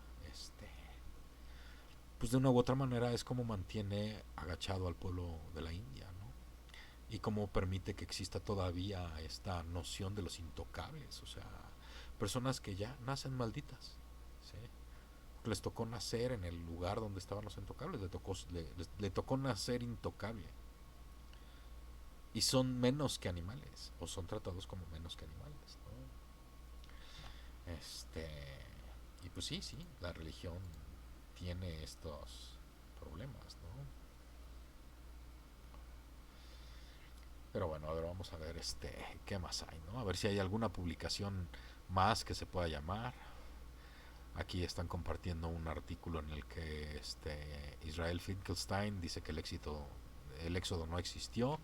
S1: Pues de una u otra manera es como mantiene agachado al pueblo de la India, ¿no? Y cómo permite que exista todavía esta noción de los intocables, o sea, personas que ya nacen malditas, ¿sí? Les tocó nacer en el lugar donde estaban los intocables, le tocó nacer intocable. Y son menos que animales, o son tratados como menos que animales, ¿no? Y pues sí, la religión tiene estos problemas, ¿no? Pero bueno, a ver, vamos a ver qué más hay, ¿no? A ver si hay alguna publicación más que se pueda llamar. Aquí están compartiendo un artículo en el que Israel Finkelstein dice que el éxodo no existió.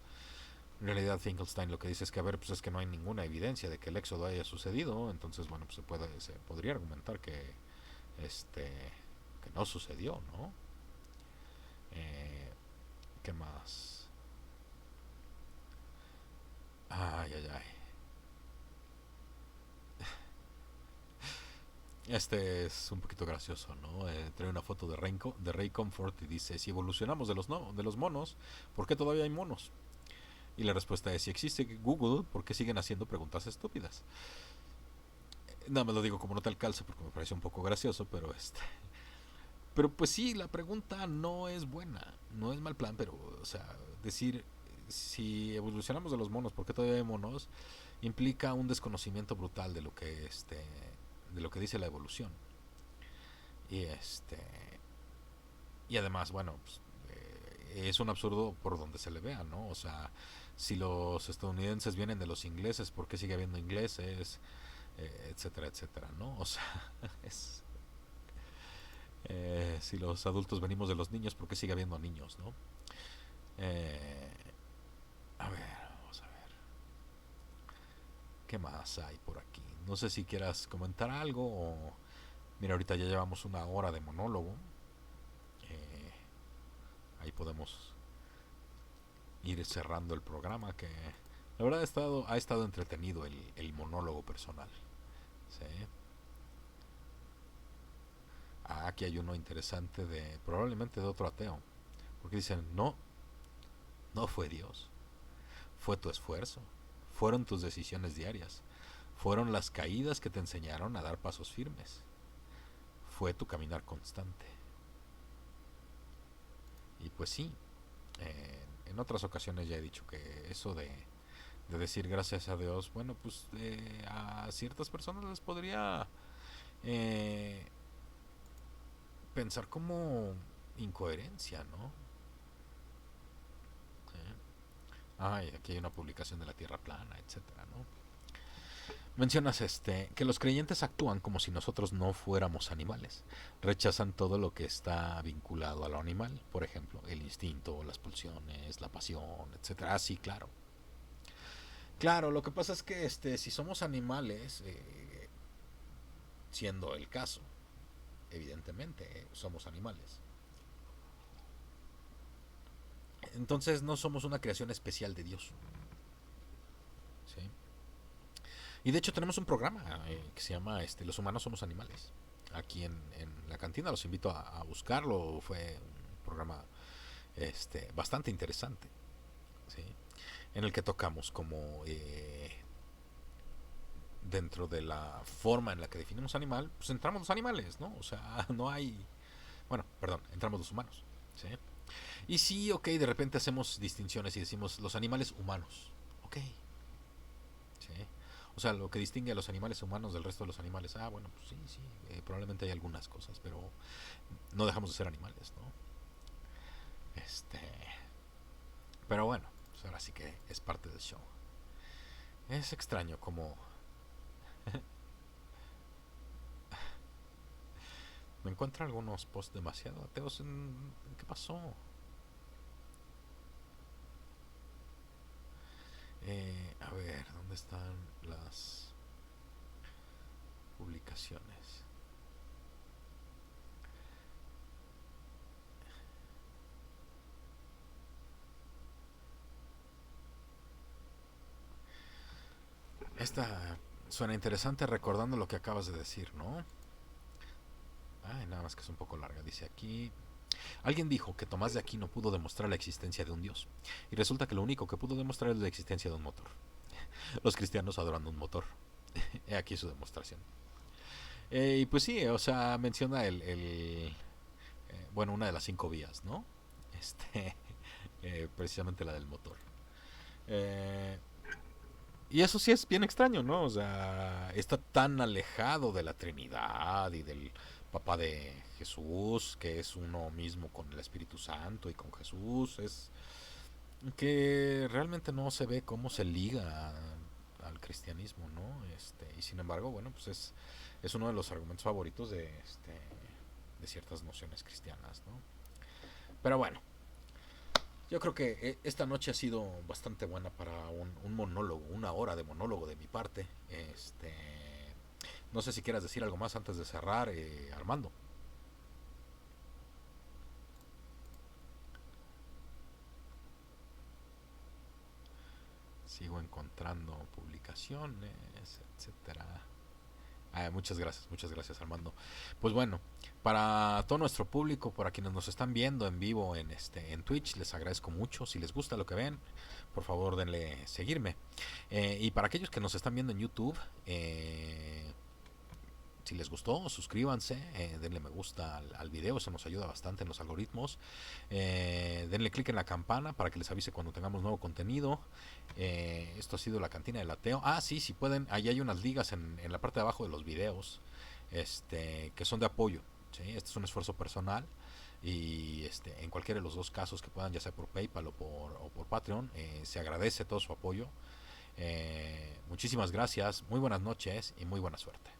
S1: En realidad Finkelstein lo que dice es que, a ver, pues es que no hay ninguna evidencia de que el éxodo haya sucedido, entonces, bueno, pues se podría argumentar este, que no sucedió, ¿no? Eh, ¿Qué más? Ay, ay, ay. Este es un poquito gracioso, ¿no? Trae una foto de Ray Comfort y dice, si evolucionamos de los monos, ¿por qué todavía hay monos? Y la respuesta es, si existe Google, ¿por qué siguen haciendo preguntas estúpidas? Nada más lo digo como nota al calce porque me parece un poco gracioso, pero Pero pues sí, la pregunta no es buena, no es mal plan, pero, o sea, decir si evolucionamos de los monos, ¿por qué todavía hay monos? Implica un desconocimiento brutal de lo que dice la evolución. Y y además, bueno, pues, es un absurdo por donde se le vea, ¿no? O sea, si los estadounidenses vienen de los ingleses, ¿por qué sigue habiendo ingleses? Etcétera, etcétera, ¿no? O sea, es, si los adultos venimos de los niños, ¿por qué sigue habiendo niños, no? Eh, a ver, vamos a ver. ¿Qué más hay por aquí? No sé si quieras comentar algo o... Mira, ahorita ya llevamos una hora de monólogo. Eh, ahí podemos ir cerrando el programa que... La verdad ha estado entretenido el monólogo personal. ¿Sí? Ah, aquí hay uno interesante de... Probablemente de otro ateo. Porque dicen, no, no fue Dios. Fue tu esfuerzo. Fueron tus decisiones diarias. Fueron las caídas que te enseñaron a dar pasos firmes. Fue tu caminar constante. Y pues sí, en otras ocasiones ya he dicho que eso de decir gracias a Dios, bueno, pues a ciertas personas les podría eh, pensar como incoherencia, ¿no? Ay, aquí hay una publicación de la Tierra plana, etcétera, ¿no? Mencionas que los creyentes actúan como si nosotros no fuéramos animales. Rechazan todo lo que está vinculado a lo animal, por ejemplo, el instinto, las pulsiones, la pasión, etcétera. Ah, sí, claro. Claro, lo que pasa es que si somos animales, siendo el caso, evidentemente somos animales. Entonces no somos una creación especial de Dios. ¿Sí? Y de hecho tenemos un programa que se llama Los humanos somos animales. Aquí en la cantina los invito a buscarlo. Fue un programa bastante interesante. ¿Sí? En el que tocamos como dentro de la forma en la que definimos animal, pues entramos los animales, ¿no? O sea, no hay... Bueno, perdón, entramos los humanos. ¿Sí? Y sí, ok, de repente hacemos distinciones y decimos los animales humanos. Ok. ¿Sí? O sea, lo que distingue a los animales humanos del resto de los animales. Ah, bueno, pues sí, sí, probablemente hay algunas cosas, pero no dejamos de ser animales, ¿no? Este, pero bueno, pues ahora sí que es parte del show. Es extraño como me encuentro algunos posts demasiado ateos. ¿Qué pasó? A ver, ¿dónde están las publicaciones? Esta suena interesante recordando lo que acabas de decir, ¿no? Ay, nada más que es un poco larga. Dice aquí, alguien dijo que Tomás de Aquino pudo demostrar la existencia de un dios. Y resulta que lo único que pudo demostrar es la existencia de un motor. Los cristianos adorando un motor. He aquí su demostración. Y pues sí, o sea, menciona bueno, una de las 5 vías, ¿no? Este, precisamente la del motor. Eh, y eso sí es bien extraño, ¿no? O sea, está tan alejado de la Trinidad y del papá de Jesús, que es uno mismo con el Espíritu Santo y con Jesús, es que realmente no se ve cómo se liga al cristianismo, ¿no? Y sin embargo, bueno, pues es uno de los argumentos favoritos de ciertas nociones cristianas, ¿no? Pero bueno, yo creo que esta noche ha sido bastante buena para un monólogo, una hora de monólogo de mi parte. No sé si quieras decir algo más antes de cerrar, Armando. Sigo encontrando publicaciones, etcétera. Muchas gracias Armando. Pues bueno, para todo nuestro público, para quienes nos están viendo en vivo en Twitch, les agradezco mucho. Si les gusta lo que ven, por favor denle seguirme. Y para aquellos que nos están viendo en YouTube, si les gustó, suscríbanse, denle me gusta al video, eso nos ayuda bastante en los algoritmos. Denle click en la campana para que les avise cuando tengamos nuevo contenido. Esto ha sido la cantina del ateo. Ah, sí, si pueden, ahí hay unas ligas en la parte de abajo de los videos que son de apoyo. ¿sí? Este es un esfuerzo personal y en cualquiera de los dos casos que puedan, ya sea por PayPal o por Patreon, se agradece todo su apoyo. Muchísimas gracias, muy buenas noches y muy buena suerte.